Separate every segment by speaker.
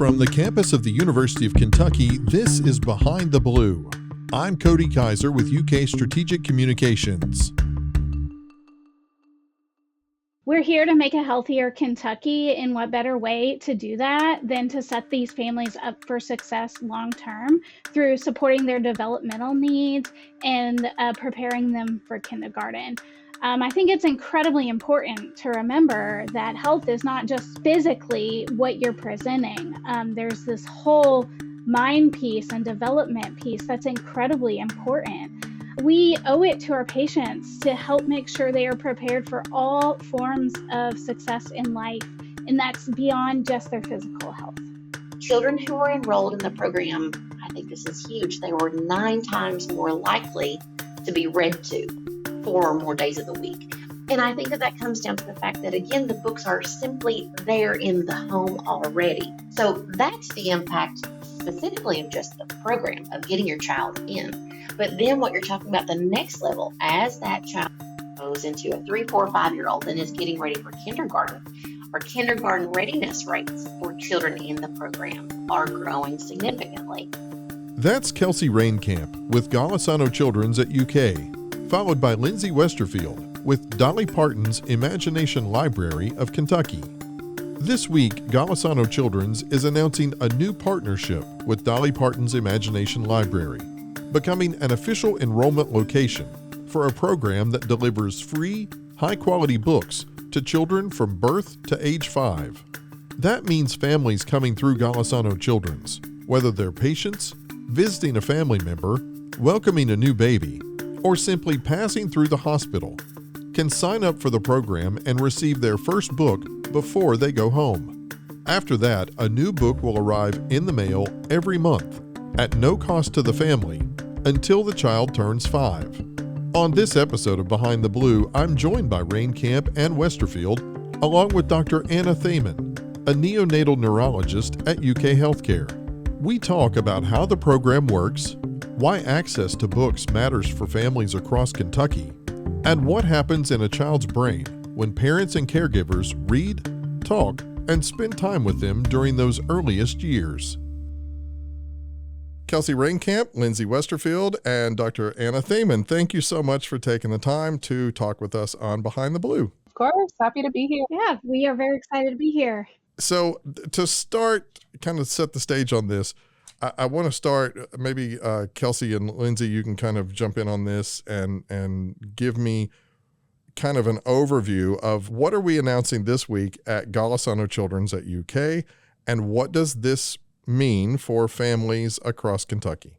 Speaker 1: From the campus of the University of Kentucky, this is Behind the Blue. I'm Cody Kaiser with UK Strategic Communications.
Speaker 2: We're here to make a healthier Kentucky, and what better way to do that than to set these families up for success long term through supporting their developmental needs and preparing them for kindergarten. I think it's incredibly important to remember that health is not just physically what you're presenting. There's this whole mind piece and development piece that's incredibly important. We owe it to our patients to help make sure they are prepared for all forms of success in life, and that's beyond just their physical health.
Speaker 3: Children who were enrolled in the program, I think this is huge, they were 9 times more likely to be read to 4 or more days of the week. And I think that comes down to the fact that, again, the books are simply there in the home already. So that's the impact specifically of just the program, of getting your child in. But then what you're talking about, the next level, as that child goes into a 3, 4, 5-year-old and is getting ready for kindergarten, our kindergarten readiness rates for children in the program are growing significantly.
Speaker 1: That's Kelsey Rainkamp with Golisano Children's at UK, followed by Lindsay Westerfield with Dolly Parton's Imagination Library of Kentucky. This week, Golisano Children's is announcing a new partnership with Dolly Parton's Imagination Library, becoming an official enrollment location for a program that delivers free, high-quality books to children from birth to age 5. That means families coming through Golisano Children's, whether they're patients, visiting a family member, welcoming a new baby, or simply passing through the hospital, can sign up for the program and receive their first book before they go home. After that, a new book will arrive in the mail every month at no cost to the family until the child turns 5. On this episode of Behind the Blue, I'm joined by Rainkamp and Westerfield, along with Dr. Anna Thaman, a neonatal neurologist at UK Healthcare. We talk about how the program works, why access to books matters for families across Kentucky, and what happens in a child's brain when parents and caregivers read, talk, and spend time with them during those earliest years. Kelsey Rainkamp, Lindsay Westerfield, and Dr. Anna Thaman, thank you so much for taking the time to talk with us on Behind the Blue.
Speaker 4: Of course, happy to be here.
Speaker 2: Yeah, we are very excited to be here.
Speaker 1: So to start, kind of set the stage on this, I want to start, maybe Kelsey and Lindsay, you can kind of jump in on this and give me kind of an overview of what are we announcing this week at Golisano Children's at UK, and what does this mean for families across Kentucky?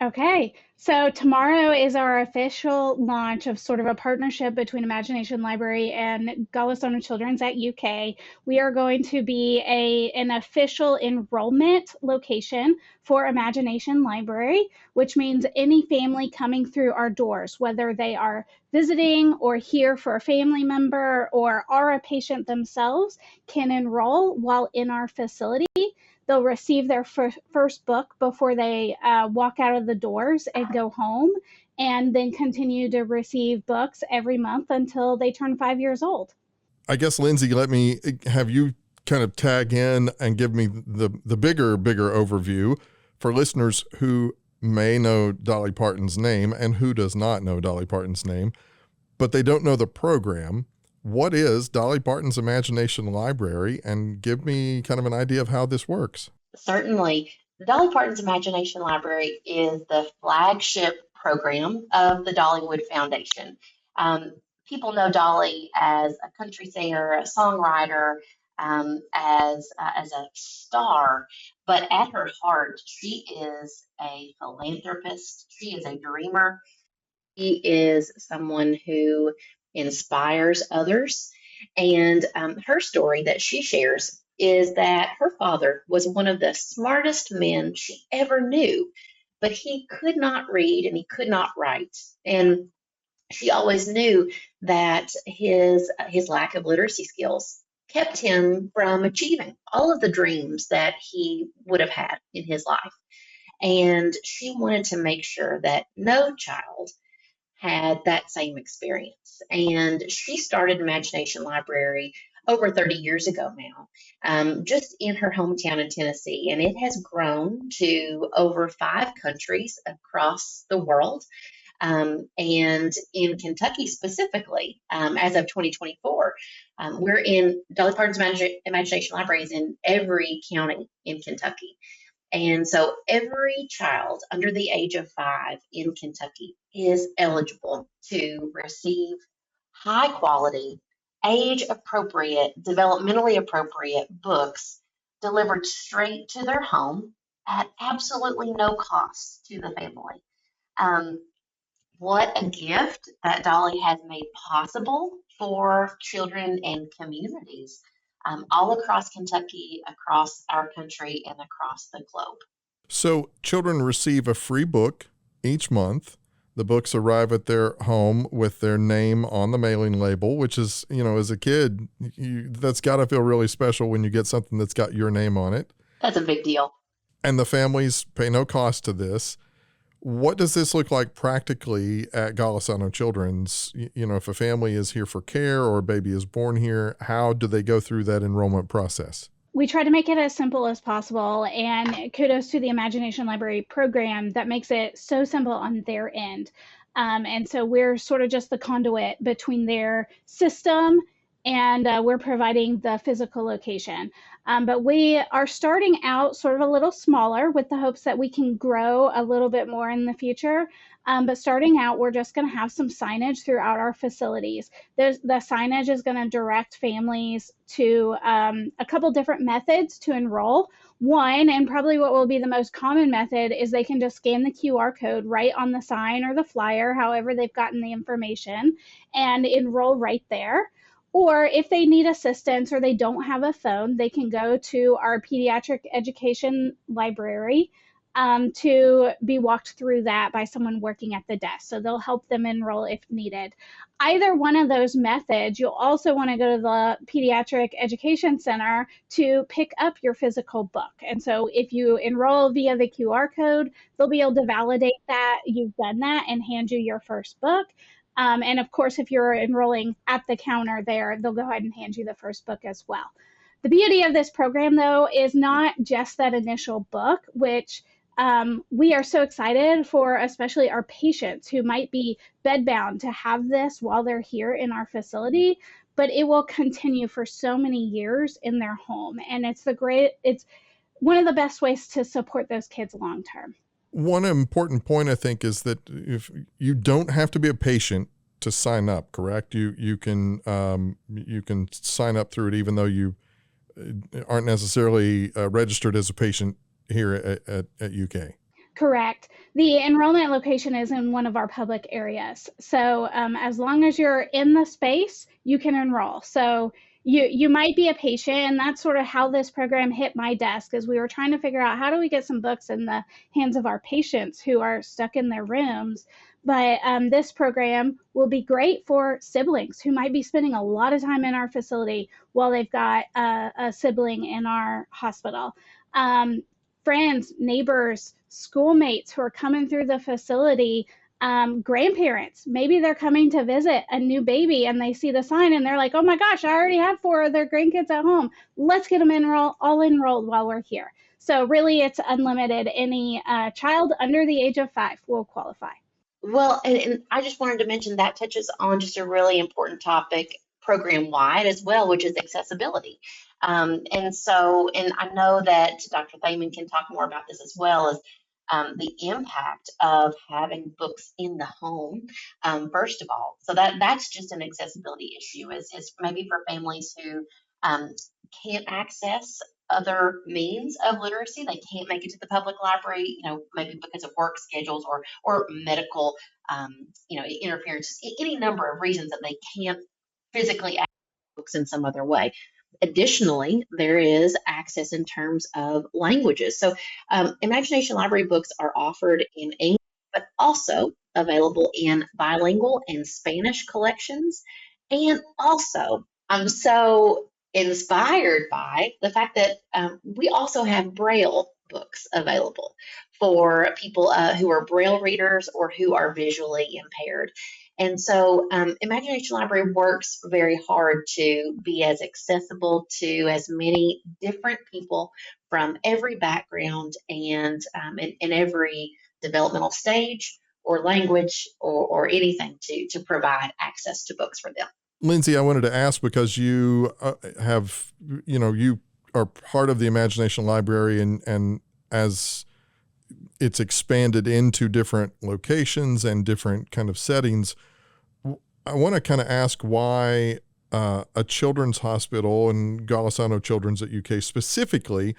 Speaker 2: Okay, so tomorrow is our official launch of sort of a partnership between Imagination Library and Golisano Children's at UK. We are going to be an official enrollment location for Imagination Library, which means any family coming through our doors, whether they are visiting or here for a family member or are a patient themselves, can enroll while in our facility. They'll receive their first book before they walk out of the doors and go home, and then continue to receive books every month until they turn 5 years old.
Speaker 1: I guess, Lindsay, let me have you kind of tag in and give me the bigger overview for listeners who may know Dolly Parton's name and who does not know Dolly Parton's name, but they don't know the program. What is Dolly Parton's Imagination Library, and give me kind of an idea of how this works?
Speaker 3: Certainly. The Dolly Parton's Imagination Library is the flagship program of the Dollywood Foundation. People know Dolly as a country singer, a songwriter, as a star, but at her heart, she is a philanthropist. She is a dreamer. She is someone who inspires others. And her story that she shares is that her father was one of the smartest men she ever knew, but he could not read and he could not write. And she always knew that his lack of literacy skills kept him from achieving all of the dreams that he would have had in his life. And she wanted to make sure that no child had that same experience. And she started Imagination Library over 30 years ago now, just in her hometown in Tennessee. And it has grown to over 5 countries across the world. And in Kentucky specifically, as of 2024, we're in Dolly Parton's Imagination Library is in every county in Kentucky. And so every child under the age of 5 in Kentucky is eligible to receive high quality, age appropriate, developmentally appropriate books delivered straight to their home at absolutely no cost to the family. Um, what a gift that Dolly has made possible for children and communities all across Kentucky, across our country, and across the globe.
Speaker 1: So children receive a free book each month. The books arrive at their home with their name on the mailing label, which is, as a kid, that's got to feel really special when you get something that's got your name on it.
Speaker 3: That's a big deal.
Speaker 1: And the families pay no cost to this. What does this look like practically at Golisano Children's? If a family is here for care or a baby is born here, how do they go through that enrollment process?
Speaker 2: We try to make it as simple as possible, and kudos to the Imagination Library program that makes it so simple on their end. And so we're sort of just the conduit between their system and we're providing the physical location. But we are starting out sort of a little smaller with the hopes that we can grow a little bit more in the future. But starting out, we're just going to have some signage throughout our facilities. The signage is going to direct families to a couple different methods to enroll. One, and probably what will be the most common method, is they can just scan the QR code right on the sign or the flyer, however they've gotten the information, and enroll right there. Or if they need assistance or they don't have a phone, they can go to our pediatric education library to be walked through that by someone working at the desk. So they'll help them enroll if needed. Either one of those methods, you'll also want to go to the Pediatric Education Center to pick up your physical book. And so if you enroll via the QR code, they'll be able to validate that you've done that and hand you your first book. And of course, if you're enrolling at the counter there, they'll go ahead and hand you the first book as well. The beauty of this program, though, is not just that initial book, which we are so excited for, especially our patients who might be bedbound, to have this while they're here in our facility, but it will continue for so many years in their home. And it's one of the best ways to support those kids long term.
Speaker 1: One important point, I think, is that if you don't have to be a patient to sign up, correct? You can sign up through it even though you aren't necessarily registered as a patient here at UK.
Speaker 2: Correct. The enrollment location is in one of our public areas. So as long as you're in the space, you can enroll. So you might be a patient, and that's sort of how this program hit my desk, as we were trying to figure out how do we get some books in the hands of our patients who are stuck in their rooms. But this program will be great for siblings who might be spending a lot of time in our facility while they've got a sibling in our hospital. Friends, neighbors, schoolmates who are coming through the facility, grandparents, maybe they're coming to visit a new baby and they see the sign and they're like, oh my gosh, I already have 4 of their grandkids at home. Let's get them all enrolled while we're here. So really, it's unlimited. Any child under the age of 5 will qualify.
Speaker 3: Well, and I just wanted to mention that touches on just a really important topic program-wide as well, which is accessibility. And I know that Dr. Thaman can talk more about this as well, as the impact of having books in the home, first of all. So that's just an accessibility issue, is maybe for families who can't access other means of literacy. They can't make it to the public library, maybe because of work schedules or medical, interference, any number of reasons that they can't physically access books in some other way. Additionally, there is access in terms of languages. So Imagination Library books are offered in English, but also available in bilingual and Spanish collections. And also, I'm so inspired by the fact that we also have Braille books available for people who are Braille readers or who are visually impaired. And so Imagination Library works very hard to be as accessible to as many different people from every background and in every developmental stage or language or anything to provide access to books for them.
Speaker 1: Lindsay, I wanted to ask because you you are part of the Imagination Library, and as it's expanded into different locations and different kind of settings, I want to kind of ask why a children's hospital, and Golisano Children's at UK specifically,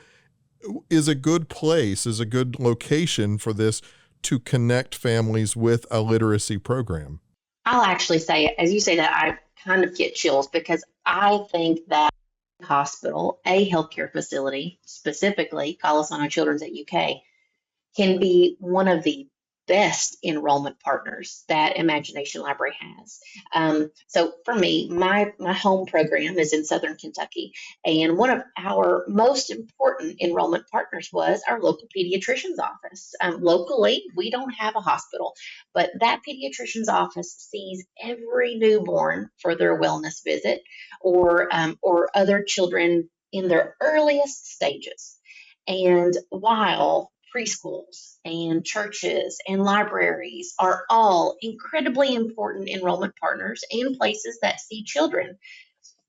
Speaker 1: is a good place, is a good location for this to connect families with a literacy program.
Speaker 3: I'll actually say, as you say that, I kind of get chills because I think that hospital, a healthcare facility, specifically Golisano Children's at UK, can be one of the best enrollment partners that Imagination Library has. So for me, my home program is in Southern Kentucky, and one of our most important enrollment partners was our local pediatrician's office. Locally, we don't have a hospital, but that pediatrician's office sees every newborn for their wellness visit or other children in their earliest stages. And while preschools and churches and libraries are all incredibly important enrollment partners and places that see children,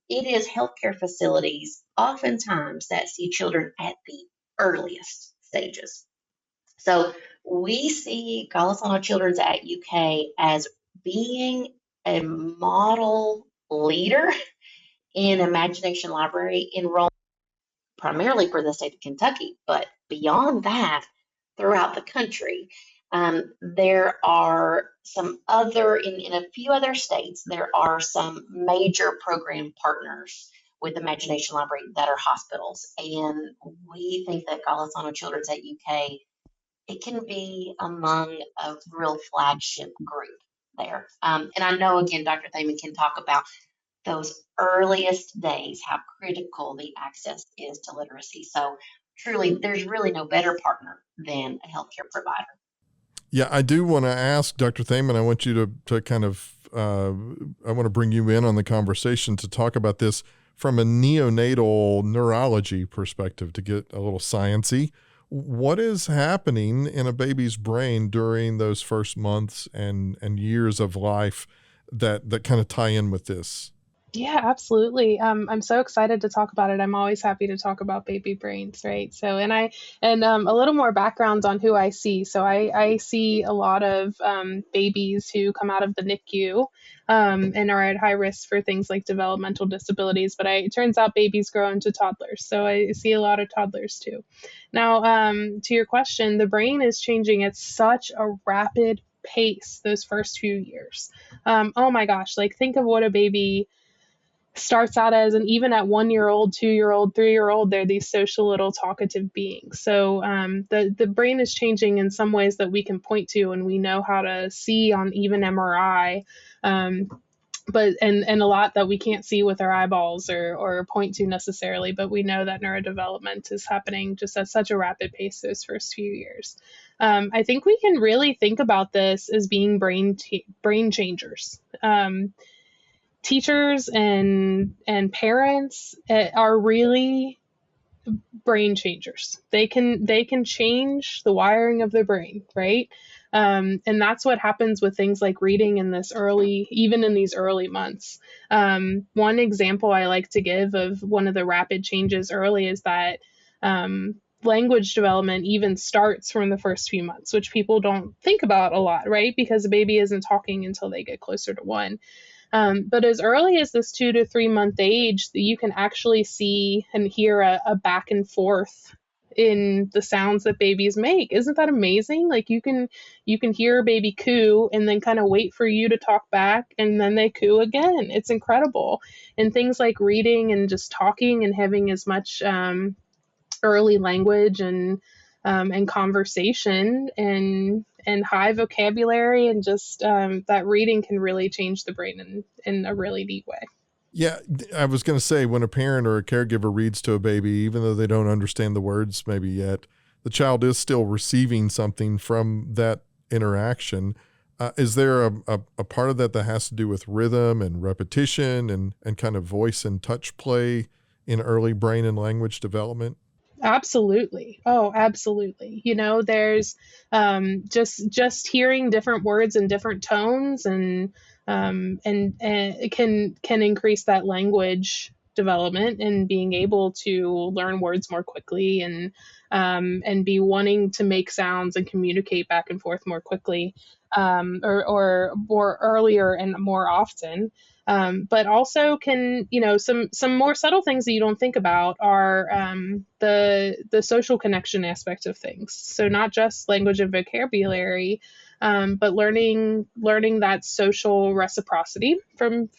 Speaker 3: it is healthcare facilities oftentimes that see children at the earliest stages. So we see Golisano Children's at UK as being a model leader in Imagination Library enrollment, primarily for the state of Kentucky, but beyond that, throughout the country. There are some other, in a few other states, there are some major program partners with Imagination Library that are hospitals. And we think that Golisano Children's at UK, it can be among a real flagship group there. And I know, again, Dr. Thaman can talk about those earliest days, how critical the access is to literacy. So truly, there's really no better partner than a healthcare provider.
Speaker 1: Yeah, I do want to ask Dr. Thaman, I want you to kind of, I want to bring you in on the conversation to talk about this from a neonatal neurology perspective, to get a little sciencey. What is happening in a baby's brain during those first months and years of life that kind of tie in with this?
Speaker 4: Yeah, absolutely. I'm so excited to talk about it. I'm always happy to talk about baby brains, right? So, and a little more background on who I see. So I see a lot of babies who come out of the NICU and are at high risk for things like developmental disabilities. But it turns out babies grow into toddlers. So I see a lot of toddlers too. Now, to your question, the brain is changing at such a rapid pace those first few years. Oh my gosh, like think of what a baby starts out as, and even at 1-year-old, 2-year-old, 3-year-old, they're these social little talkative beings. So the brain is changing in some ways that we can point to, and we know how to see on even MRI, but a lot that we can't see with our eyeballs or point to necessarily. But we know that neurodevelopment is happening just at such a rapid pace those first few years. I think we can really think about this as being brain changers. Teachers and parents are really brain changers. They can change the wiring of the brain, right? And that's what happens with things like reading in these early months. One example I like to give of one of the rapid changes early is that language development even starts from the first few months, which people don't think about a lot, right? Because a baby isn't talking until they get closer to 1. But as early as this 2 to 3 month age, you can actually see and hear a back and forth in the sounds that babies make. Isn't that amazing? Like you can hear a baby coo and then kind of wait for you to talk back, and then they coo again. It's incredible. And things like reading and just talking and having as much early language and conversation and high vocabulary, and just that reading can really change the brain in a really neat way.
Speaker 1: Yeah, I was going to say, when a parent or a caregiver reads to a baby, even though they don't understand the words maybe yet, the child is still receiving something from that interaction. Is there a part of that has to do with rhythm and repetition and kind of voice and touch play in early brain and language development?
Speaker 4: Absolutely. Oh, absolutely. There's just hearing different words in different tones, and it can increase that language development and being able to learn words more quickly, and be wanting to make sounds and communicate back and forth more quickly, or more earlier and more often. But also can, some more subtle things that you don't think about are, the social connection aspect of things. So not just language and vocabulary, but learning that social reciprocity from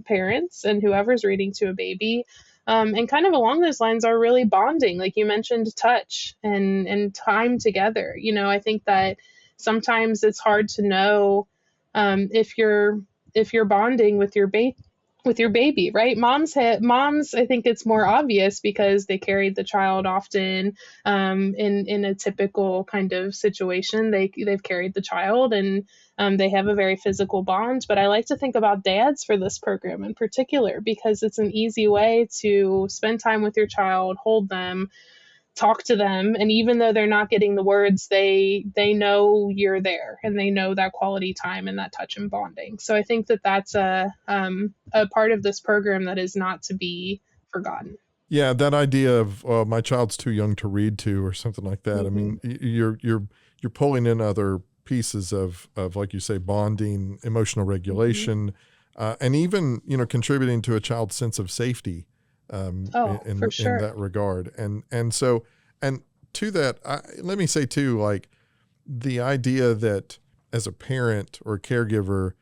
Speaker 4: parents and whoever's reading to a baby. And kind of along those lines are really bonding, like you mentioned, touch and time together. I think that sometimes it's hard to know, if you're bonding with your baby, right? Moms, I think it's more obvious because they carried the child often, in a typical kind of situation. They've carried the child, and they have a very physical bond. But I like to think about dads for this program in particular, because it's an easy way to spend time with your child, hold them, talk to them, and even though they're not getting the words, they know you're there, and they know that quality time and that touch and bonding. So I think that that's a part of this program that is not to be forgotten.
Speaker 1: Yeah, that idea of my child's too young to read to, or something like that. I
Speaker 4: Mm-hmm.
Speaker 1: mean, you're pulling in other pieces of like you say, bonding, emotional
Speaker 4: Mm-hmm.
Speaker 1: regulation, and even contributing to a child's sense of safety,
Speaker 4: Oh, for
Speaker 1: in
Speaker 4: sure.
Speaker 1: that regard. And so, and to that, let me say too, like the idea that as a parent or caregiver,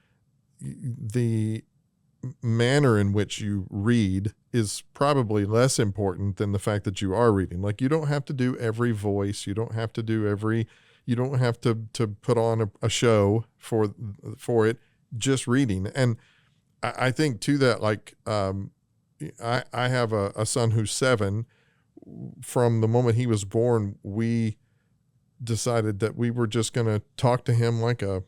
Speaker 1: the manner in which you read is probably less important than the fact that you are reading. Like, you don't have to do every voice. You don't have to do you don't have to put on a show for it, just reading. And I think to that, like, I have a son who's 7. From the moment he was born, we decided that we were just going to talk to him like a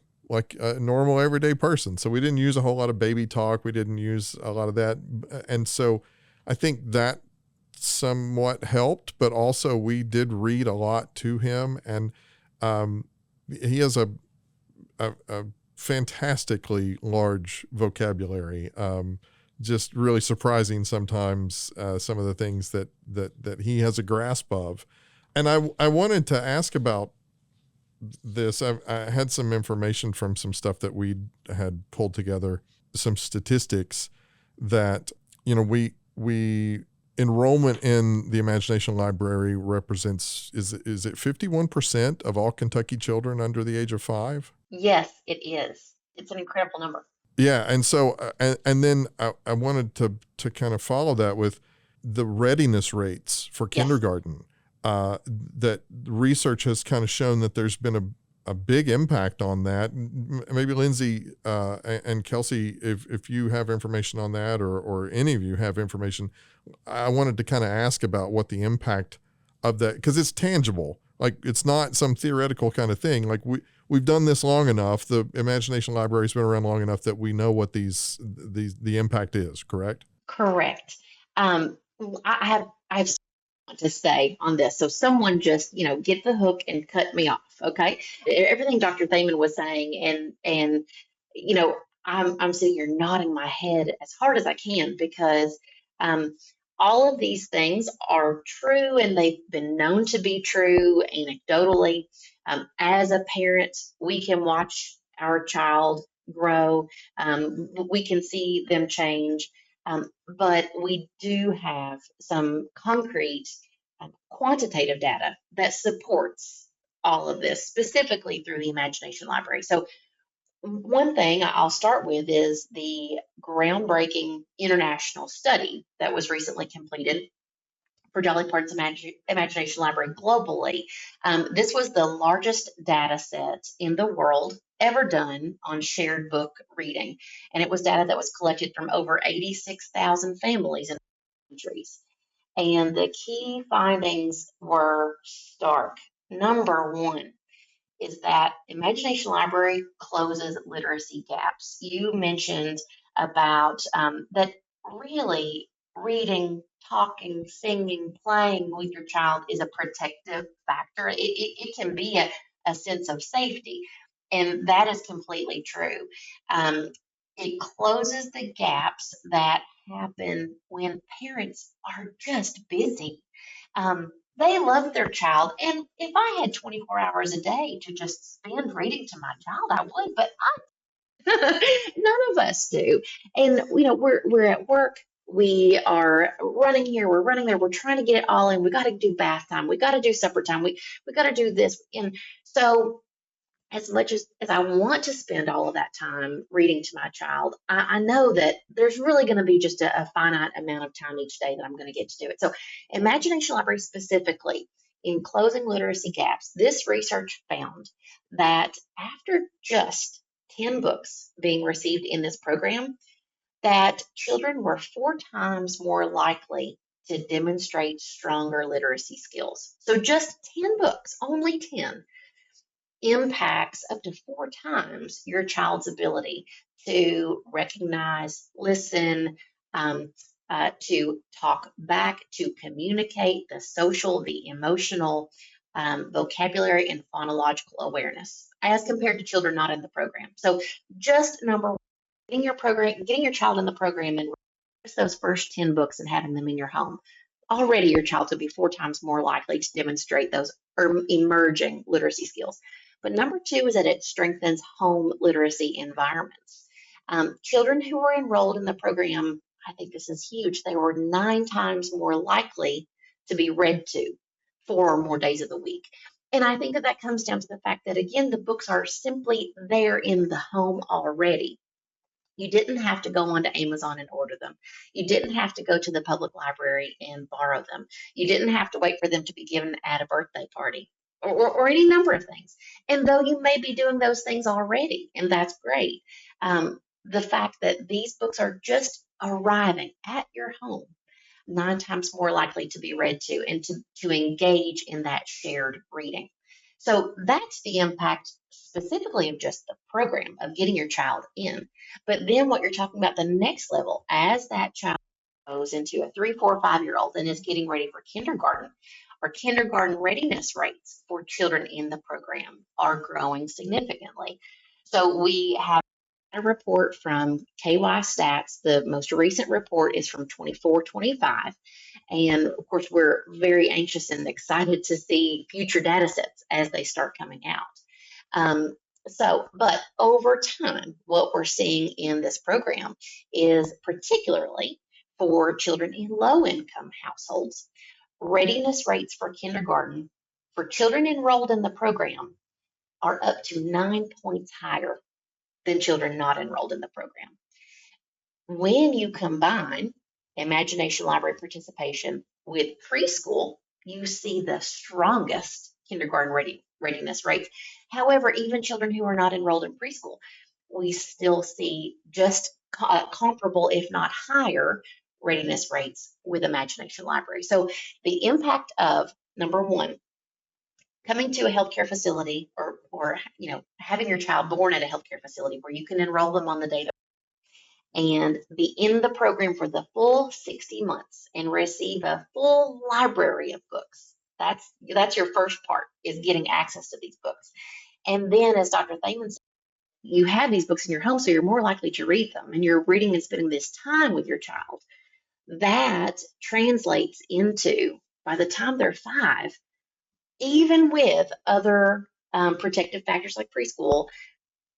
Speaker 1: normal everyday person. So we didn't use a whole lot of baby talk. We didn't use a lot of that. And so I think that somewhat helped, but also we did read a lot to him. And he has a fantastically large vocabulary. Just really surprising sometimes, some of the things that he has a grasp of. And I wanted to ask about this. I had some information from some stuff that we had pulled together, some statistics that, we enrollment in the Imagination Library represents, is it 51% of all Kentucky children under the age of 5?
Speaker 3: Yes, it is. It's an incredible number.
Speaker 1: Yeah. And so, and then I wanted to kind of follow that with the readiness rates for
Speaker 3: Yes.
Speaker 1: kindergarten. That research has kind of shown that there's been a big impact on that. Maybe Lindsay and Kelsey, if you have information on that, or any of you have information, I wanted to kind of ask about what the impact of that, because it's tangible. Like, it's not some theoretical kind of thing. Like, we've done this long enough. The Imagination Library's been around long enough that we know what the impact is. Correct?
Speaker 3: Correct. Um, I have to say on this. So someone just, get the hook and cut me off. Okay. Everything Dr. Thaman was saying, and you know, I'm sitting here nodding my head as hard as I can, because um, all of these things are true, and they've been known to be true anecdotally. As a parent, we can watch our child grow. We can see them change. But we do have some concrete quantitative data that supports all of this, specifically through the Imagination Library. So, one thing I'll start with is the groundbreaking international study that was recently completed for Dolly Parton's Imagination Library globally. This was the largest data set in the world ever done on shared book reading. And it was data that was collected from over 86,000 families in countries. And the key findings were stark. Number one is that Imagination Library closes literacy gaps. You mentioned about that really reading, talking, singing, playing with your child is a protective factor. It can be a sense of safety, and that is completely true. Um, it closes the gaps that happen when parents are just busy. They love their child, and if I had 24 hours a day to just spend reading to my child, I would, but none of us do. And we're at work. We are running here. We're running there. We're trying to get it all in. We got to do bath time. We got to do supper time. We got to do this. And so as much as I want to spend all of that time reading to my child, I know that there's really going to be just a finite amount of time each day that I'm going to get to do it. So, Imagination Library specifically, in closing literacy gaps, this research found that after just 10 books being received in this program, that children were 4 times more likely to demonstrate stronger literacy skills. So, just 10 books, only 10 impacts up to 4 times your child's ability to recognize, listen, to talk back, to communicate, the social, the emotional, vocabulary, and phonological awareness, as compared to children not in the program. So, just number one, getting your child in the program and just those first 10 books and having them in your home. Already your child will be 4 times more likely to demonstrate those emerging literacy skills. But number two is that it strengthens home literacy environments. Children who were enrolled in the program, I think this is huge, they were 9 times more likely to be read to 4 or more days of the week. And I think that comes down to the fact that, again, the books are simply there in the home already. You didn't have to go onto Amazon and order them. You didn't have to go to the public library and borrow them. You didn't have to wait for them to be given at a birthday party or any number of things. And though you may be doing those things already, and that's great, the fact that these books are just arriving at your home 9 times more likely to be read to and to engage in that shared reading. So that's the impact specifically of just the program of getting your child in. But then what you're talking about, the next level, as that child goes into a 3, 4, 5-year-old and is getting ready for kindergarten, our kindergarten readiness rates for children in the program are growing significantly. So we have a report from KY Stats. The most recent report is from 24-25. And of course, we're very anxious and excited to see future data sets as they start coming out. But over time, what we're seeing in this program is particularly for children in low income households, readiness rates for kindergarten for children enrolled in the program are up to 9 points higher than children not enrolled in the program. When you combine Imagination Library participation with preschool, you see the strongest kindergarten readiness rates. However, even children who are not enrolled in preschool, we still see just comparable, if not higher, readiness rates with Imagination Library. So the impact of, number one, coming to a healthcare facility or having your child born at a healthcare facility where you can enroll them on the data and be in the program for the full 60 months and receive a full library of books. That's your first part, is getting access to these books. And then, as Dr. Thaman said, you have these books in your home, so you're more likely to read them, and you're reading and spending this time with your child. That translates into, by the time they're 5, even with other protective factors like preschool,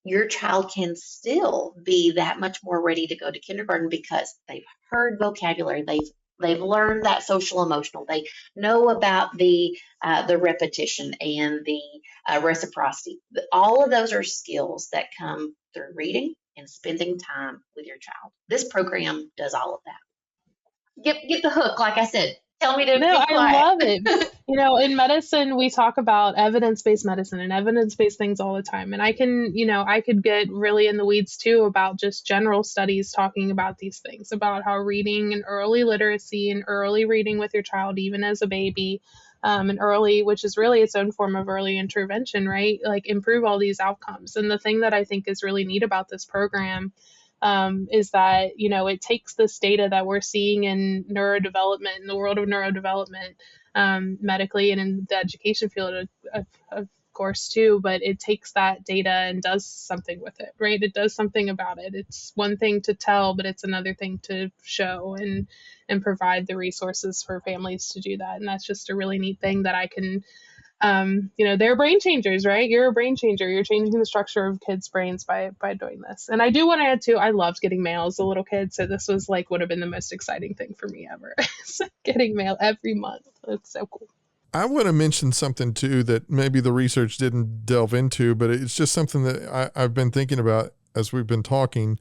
Speaker 3: your child can still be that much more ready to go to kindergarten because they've heard vocabulary, they've learned that social emotional, they know about the repetition and the reciprocity. All of those are skills that come through reading and spending time with your child. This program does all of that. Get the hook, like I said. Tell me to
Speaker 4: No,
Speaker 3: be
Speaker 4: I
Speaker 3: quiet.
Speaker 4: love it. In medicine, we talk about evidence-based medicine and evidence-based things all the time. And I could get really in the weeds too about just general studies talking about these things, about how reading and early literacy and early reading with your child, even as a baby, and early, which is really its own form of early intervention, right? Like improve all these outcomes. And the thing that I think is really neat about this program is that, it takes this data that we're seeing in neurodevelopment, in the world of neurodevelopment, medically and in the education field, of course, too, but it takes that data and does something with it, right? It does something about it. It's one thing to tell, but it's another thing to show and provide the resources for families to do that. And that's just a really neat thing that I can, they're brain changers, right? You're a brain changer. You're changing the structure of kids' brains by doing this. And I do want to add too, I loved getting mail as a little kid. So this was would have been the most exciting thing for me ever. Getting mail every month. It's so cool.
Speaker 1: I want to mention something too that maybe the research didn't delve into, but it's just something that I've been thinking about as we've been talking.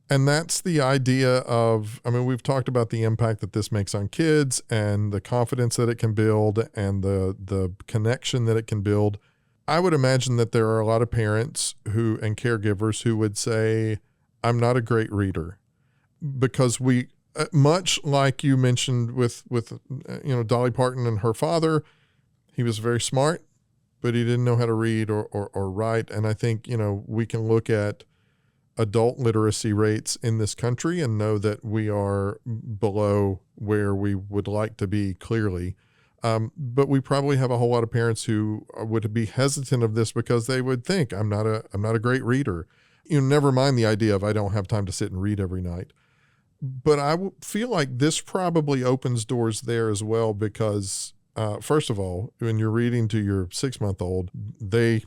Speaker 1: And that's the idea of, we've talked about the impact that this makes on kids and the confidence that it can build and the connection that it can build. I would imagine that there are a lot of parents and caregivers who would say, I'm not a great reader, because much like you mentioned with Dolly Parton and her father, he was very smart, but he didn't know how to read or write. And I think, we can look at adult literacy rates in this country and know that we are below where we would like to be, clearly. But we probably have a whole lot of parents who would be hesitant of this because they would think, I'm not a great reader. Never mind the idea of I don't have time to sit and read every night. But I feel like this probably opens doors there as well, because first of all, when you're reading to your 6-month-old, you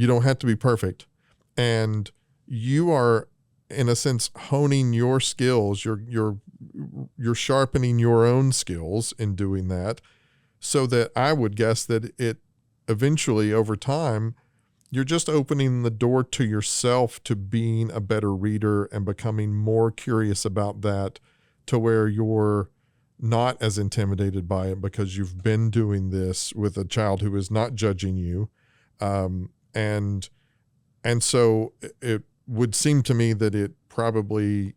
Speaker 1: don't have to be perfect. And you are, in a sense, honing your skills. You're sharpening your own skills in doing that, so that I would guess that it eventually, over time, you're just opening the door to yourself to being a better reader and becoming more curious about that, to where you're not as intimidated by it because you've been doing this with a child who is not judging you. And so it would seem to me that it probably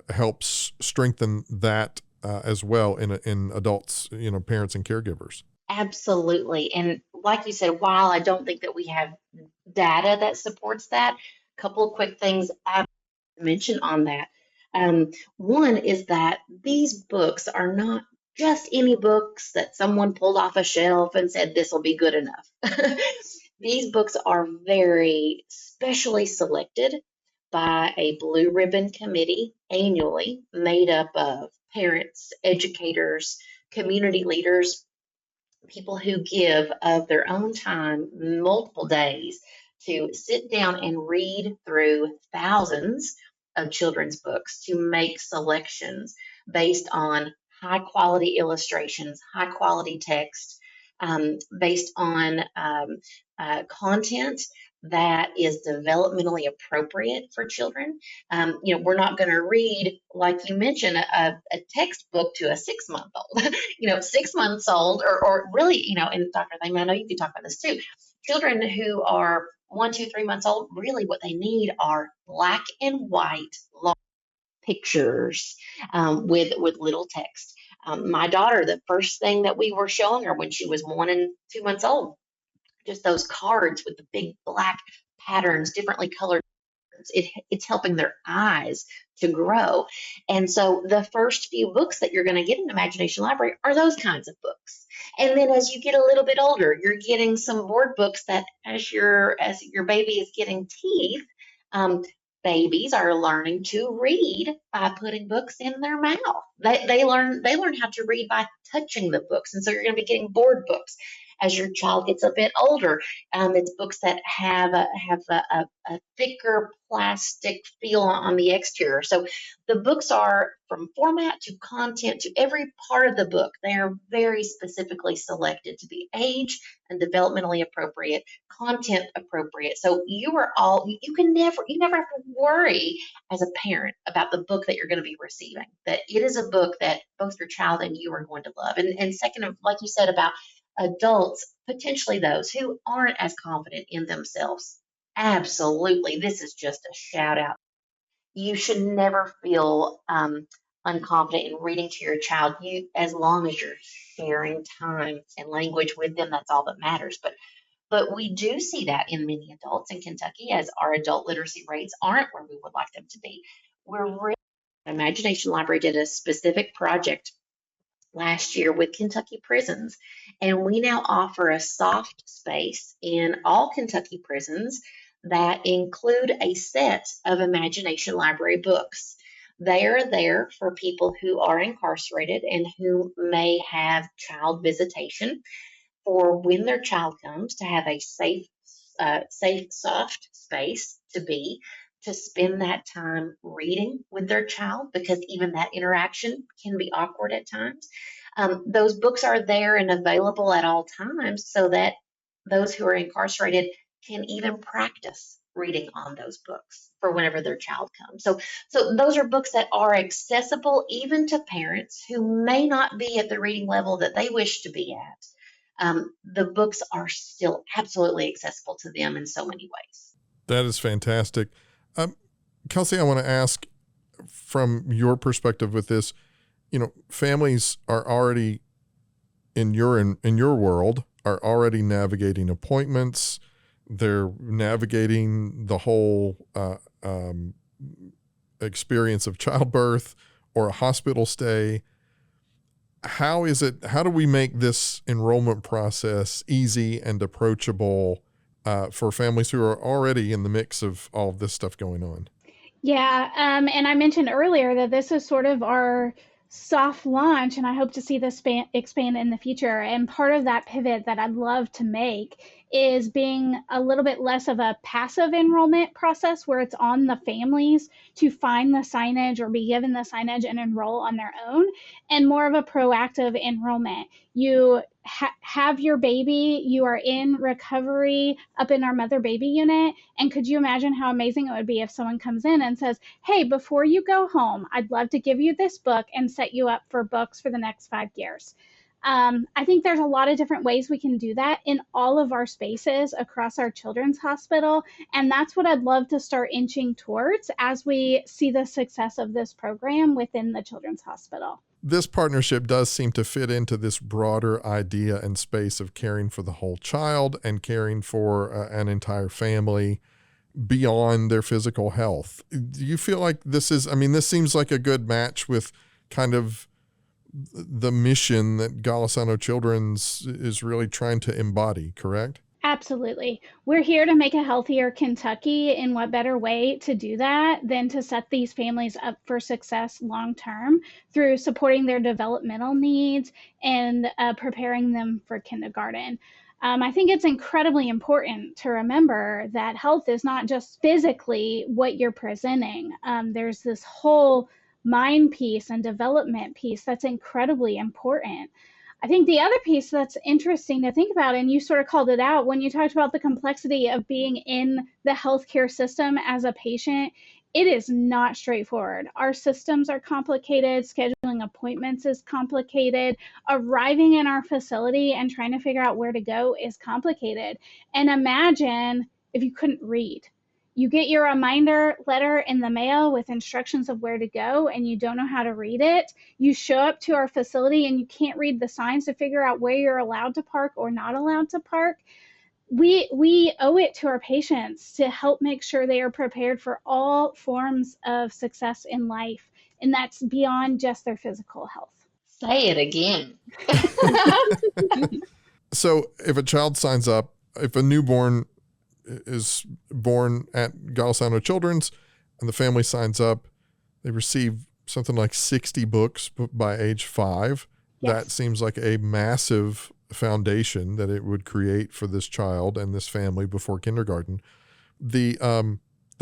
Speaker 1: helps strengthen that as well in adults, parents and caregivers.
Speaker 3: Absolutely. And like you said, while I don't think that we have data that supports that, a couple of quick things I mention on that. One is that these books are not just any books that someone pulled off a shelf and said, this will be good enough. These books are very specially selected by a blue ribbon committee annually, made up of parents, educators, community leaders, people who give of their own time multiple days to sit down and read through thousands of children's books to make selections based on high quality illustrations, high quality text, based on content that is developmentally appropriate for children. We're not going to read, like you mentioned, a textbook to a 6-month-old. 6 months old, or really, and Dr. Thayman, I know you can talk about this too. Children who are 1, 2, 3 months old, really what they need are black and white long pictures with little text. My daughter, the first thing that we were showing her when she was 1 and 2 months old, just those cards with the big black patterns, differently colored. It's helping their eyes to grow. And so the first few books that you're going to get in Imagination Library are those kinds of books. And then as you get a little bit older, you're getting some board books that as your baby is getting teeth, babies are learning to read by putting books in their mouth. They learn how to read by touching the books. And so you're going to be getting board books. As your child gets a bit older, it's books that have a thicker plastic feel on the exterior. So the books are, from format to content to every part of the book, they are very specifically selected to be age and developmentally appropriate, content appropriate. So you never have to worry as a parent about the book that you're going to be receiving, that it is a book that both your child and you are going to love. And second, like you said about adults, potentially those who aren't as confident in themselves, absolutely, this is just a shout out. You should never feel unconfident in reading to your child, as long as you're sharing time and language with them. That's all that matters. But we do see that in many adults in Kentucky, as our adult literacy rates aren't where we would like them to be. We're really, Imagination Library did a specific project last year with Kentucky prisons, and we now offer a soft space in all Kentucky prisons that include a set of Imagination Library books. They are there for people who are incarcerated and who may have child visitation, for when their child comes, to have a safe, soft space to spend that time reading with their child, because even that interaction can be awkward at times. Those books are there and available at all times so that those who are incarcerated can even practice reading on those books for whenever their child comes. So those are books that are accessible even to parents who may not be at the reading level that they wish to be at. The books are still absolutely accessible to them in so many ways.
Speaker 1: That is fantastic. Kelsey, I want to ask, from your perspective with this, families are already in your world are already navigating appointments. They're navigating the whole experience of childbirth or a hospital stay. How do we make this enrollment process easy and approachable for families who are already in the mix of all of this stuff going on?
Speaker 2: Yeah, and I mentioned earlier that this is sort of our soft launch, and I hope to see this expand in the future. And part of that pivot that I'd love to make is being a little bit less of a passive enrollment process where it's on the families to find the signage or be given the signage and enroll on their own, and more of a proactive enrollment. You have your baby, you are in recovery up in our mother baby unit, and could you imagine how amazing it would be if someone comes in and says, hey, before you go home, I'd love to give you this book and set you up for books for the next 5 years. I think there's a lot of different ways we can do that in all of our spaces across our children's hospital. And that's what I'd love to start inching towards as we see the success of this program within the children's hospital.
Speaker 1: This partnership does seem to fit into this broader idea and space of caring for the whole child and caring for an entire family beyond their physical health. Do you feel like this seems like a good match with kind of the mission that Golisano Children's is really trying to embody, correct?
Speaker 2: Absolutely. We're here to make a healthier Kentucky, and what better way to do that than to set these families up for success long term through supporting their developmental needs and preparing them for kindergarten. I think it's incredibly important to remember that health is not just physically what you're presenting. There's this whole mind piece and development piece that's incredibly important. I think the other piece that's interesting to think about, and you sort of called it out when you talked about the complexity of being in the healthcare system as a patient, it is not straightforward. Our systems are complicated, scheduling appointments is complicated, arriving in our facility and trying to figure out where to go is complicated. And imagine if you couldn't read. You get your reminder letter in the mail with instructions of where to go and you don't know how to read it. You show up to our facility and you can't read the signs to figure out where you're allowed to park or not allowed to park. We owe it to our patients to help make sure they are prepared for all forms of success in life, and that's beyond just their physical health.
Speaker 3: Say it again.
Speaker 1: So if a child signs up, if a newborn is born at Golisano Children's and the family signs up, they receive something like 60 books by age 5. Yes. That seems like a massive foundation that it would create for this child and this family before kindergarten. The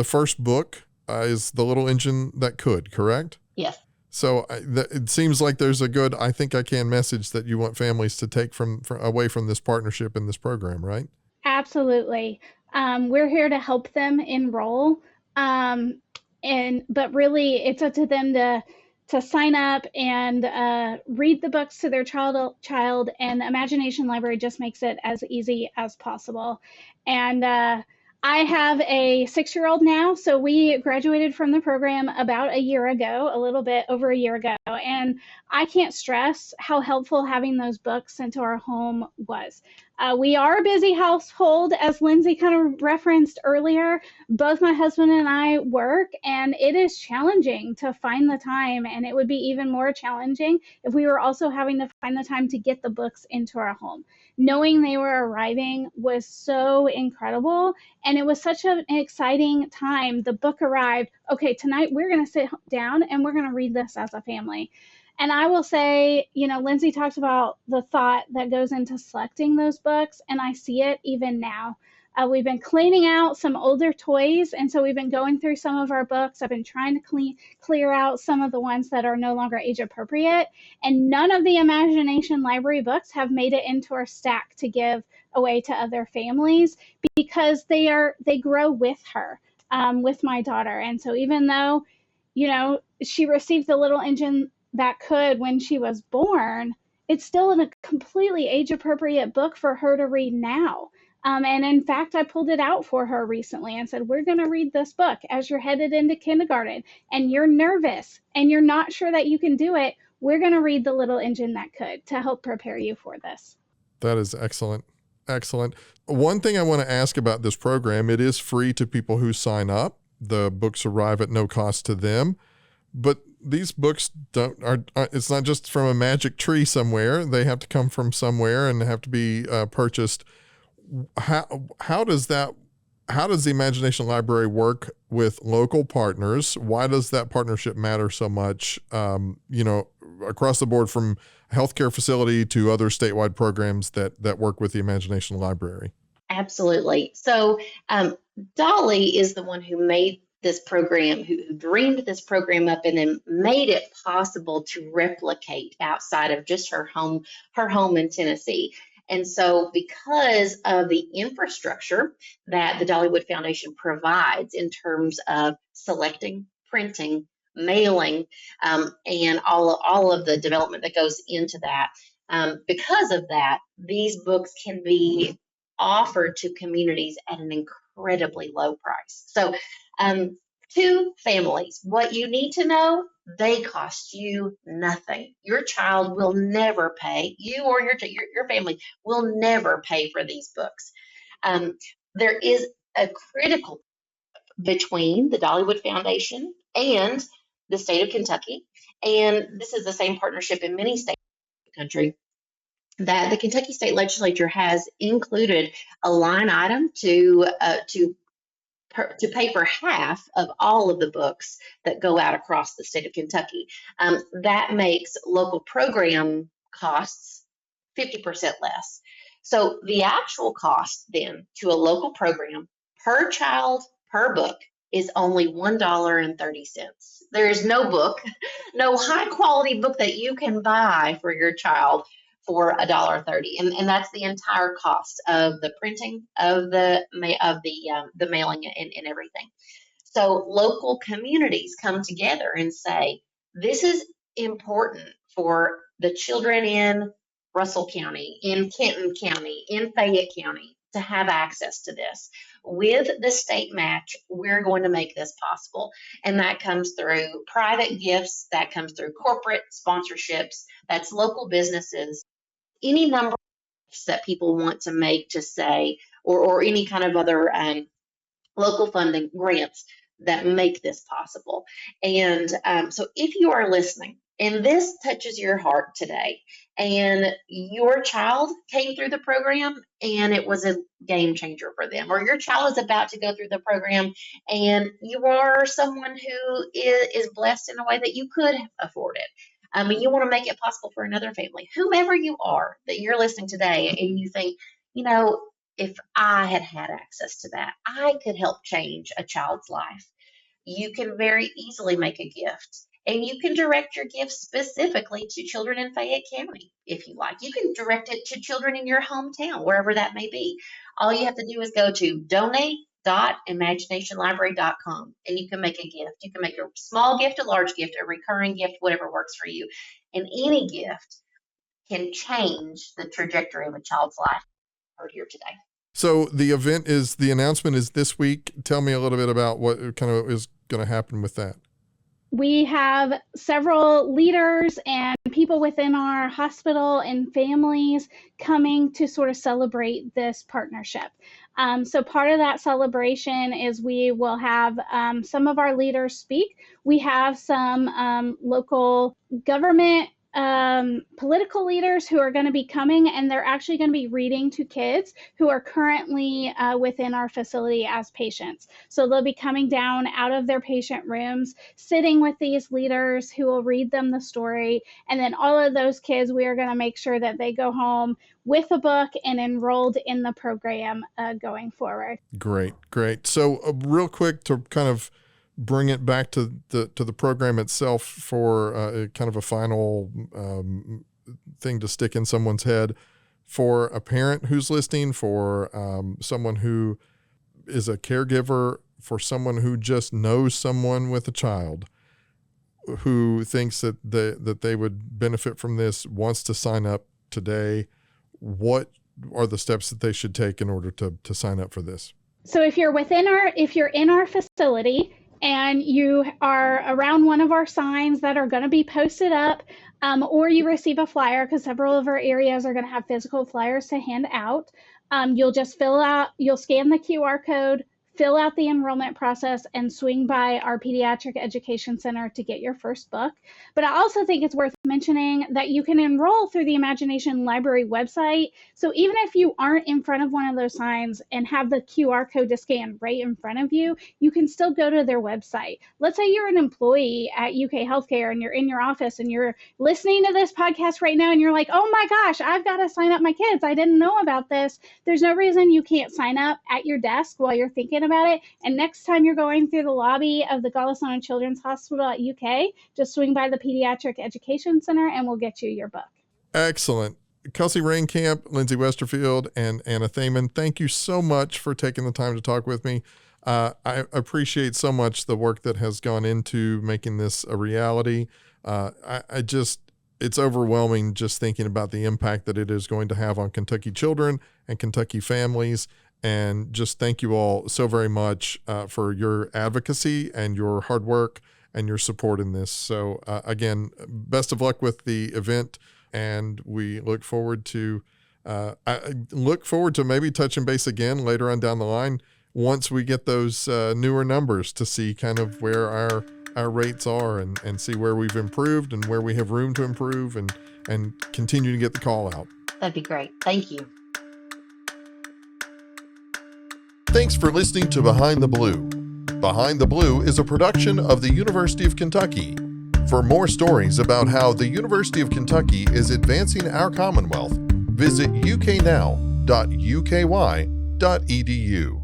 Speaker 1: first book is The Little Engine That Could, correct?
Speaker 3: Yes.
Speaker 1: So it seems like there's a good I think I can message that you want families to take from away from this partnership in this program, right?
Speaker 2: Absolutely. We're here to help them enroll. But really it's up to them to sign up and read the books to their child, and Imagination Library just makes it as easy as possible. And I have a 6-year-old now, so we graduated from the program about a year ago, a little bit over a year ago, and I can't stress how helpful having those books into our home was. We are a busy household, as Lindsay kind of referenced earlier. Both my husband and I work, and it is challenging to find the time, and it would be even more challenging if we were also having to find the time to get the books into our home. Knowing they were arriving was so incredible, and it was such an exciting time. The book arrived. Okay, tonight we're going to sit down and we're going to read this as a family. And I will say, Lindsay talks about the thought that goes into selecting those books, and I see it even now. We've been cleaning out some older toys, and so we've been going through some of our books. I've been trying to clear out some of the ones that are no longer age appropriate, and none of the Imagination Library books have made it into our stack to give away to other families because they grow with her, with my daughter. And so even though, she received the little engine that could when she was born, it's still a completely age appropriate book for her to read now. And in fact, I pulled it out for her recently and said, we're going to read this book as you're headed into kindergarten and you're nervous and you're not sure that you can do it. We're going to read The Little Engine That Could to help prepare you for this.
Speaker 1: That is excellent. Excellent. One thing I want to ask about this program, it is free to people who sign up. The books arrive at no cost to them, but these books it's not just from a magic tree somewhere. They have to come from somewhere and have to be purchased. How does the Imagination Library work with local partners? Why does that partnership matter so much, across the board, from a healthcare facility to other statewide programs that work with the Imagination Library?
Speaker 3: Absolutely. So Dolly is the one who made this program, who dreamed this program up and then made it possible to replicate outside of just her home in Tennessee. And so because of the infrastructure that the Dollywood Foundation provides in terms of selecting, printing, mailing, and all of the development that goes into that, because of that, these books can be offered to communities at an incredibly low price. So to families, what you need to know, they cost you nothing. Your child will never pay, you or your family will never pay for these books. There is a critical between the Dollywood Foundation and the state of Kentucky, and this is the same partnership in many states of the country, that the Kentucky State Legislature has included a line item to pay for half of all of the books that go out across the state of Kentucky. That makes local program costs 50% less. So the actual cost then to a local program per child per book is only $1.30. There is no book, no high quality book that you can buy for your child for $1.30, and that's the entire cost of the printing, of the mailing, and everything. So local communities come together and say, this is important for the children in Russell County, in Kenton County, in Fayette County to have access to this. With the state match, we're going to make this possible. And that comes through private gifts, that comes through corporate sponsorships, that's local businesses, any number of gifts that people want to make to say, or any kind of other local funding grants that make this possible. And so if you are listening and this touches your heart today, and your child came through the program and it was a game changer for them, or your child is about to go through the program and you are someone who is blessed in a way that you could afford it, and you want to make it possible for another family, whomever you are that you're listening today, and you think, if I had had access to that, I could help change a child's life. You can very easily make a gift, and you can direct your gift specifically to children in Fayette County if you like. You can direct it to children in your hometown, wherever that may be. All you have to do is go to donate.imaginationlibrary.com, and you can make a gift. You can make a small gift, a large gift, a recurring gift, whatever works for you. And any gift can change the trajectory of a child's life. Heard here today.
Speaker 1: So the announcement is this week. Tell me a little bit about what kind of is going to happen with that.
Speaker 2: We have several leaders and people within our hospital and families coming to sort of celebrate this partnership. So part of that celebration is we will have some of our leaders speak. We have some local government political leaders who are going to be coming, and they're actually going to be reading to kids who are currently within our facility as patients. So they'll be coming down out of their patient rooms, sitting with these leaders who will read them the story. And then all of those kids, we are going to make sure that they go home with a book and enrolled in the program going forward.
Speaker 1: Great. So real quick to kind of bring it back to the program itself for kind of a final thing to stick in someone's head for a parent who's listening, for someone who is a caregiver, for someone who just knows someone with a child who thinks that they would benefit from this, wants to sign up today. What are the steps that they should take in order to sign up for this?
Speaker 2: So if you're in our facility and you are around one of our signs that are going to be posted up, or you receive a flyer, because several of our areas are going to have physical flyers to hand out, you'll scan the QR code, fill out the enrollment process, and swing by our Pediatric Education Center to get your first book. But I also think it's worth mentioning that you can enroll through the Imagination Library website. So even if you aren't in front of one of those signs and have the QR code to scan right in front of you, you can still go to their website. Let's say you're an employee at UK Healthcare and you're in your office and you're listening to this podcast right now and you're like, oh my gosh, I've got to sign up my kids. I didn't know about this. There's no reason you can't sign up at your desk while you're thinking about it. And next time you're going through the lobby of the Golisano Children's Hospital at UK, just swing by the Pediatric Education Center and we'll get you your book.
Speaker 1: Excellent. Kelsey Raincamp, Lindsay Westerfield, and Anna Thaman, thank you so much for taking the time to talk with me. I appreciate so much the work that has gone into making this a reality. It's overwhelming just thinking about the impact that it is going to have on Kentucky children and Kentucky families. And just thank you all so very much for your advocacy and your hard work and your support in this. So again, best of luck with the event, and we look forward to maybe touching base again later on down the line once we get those newer numbers to see kind of where our rates are and see where we've improved and where we have room to improve and continue to get the call out.
Speaker 3: That'd be great. Thank you.
Speaker 1: Thanks for listening to Behind the Blue. Behind the Blue is a production of the University of Kentucky. For more stories about how the University of Kentucky is advancing our Commonwealth, visit uknow.uky.edu.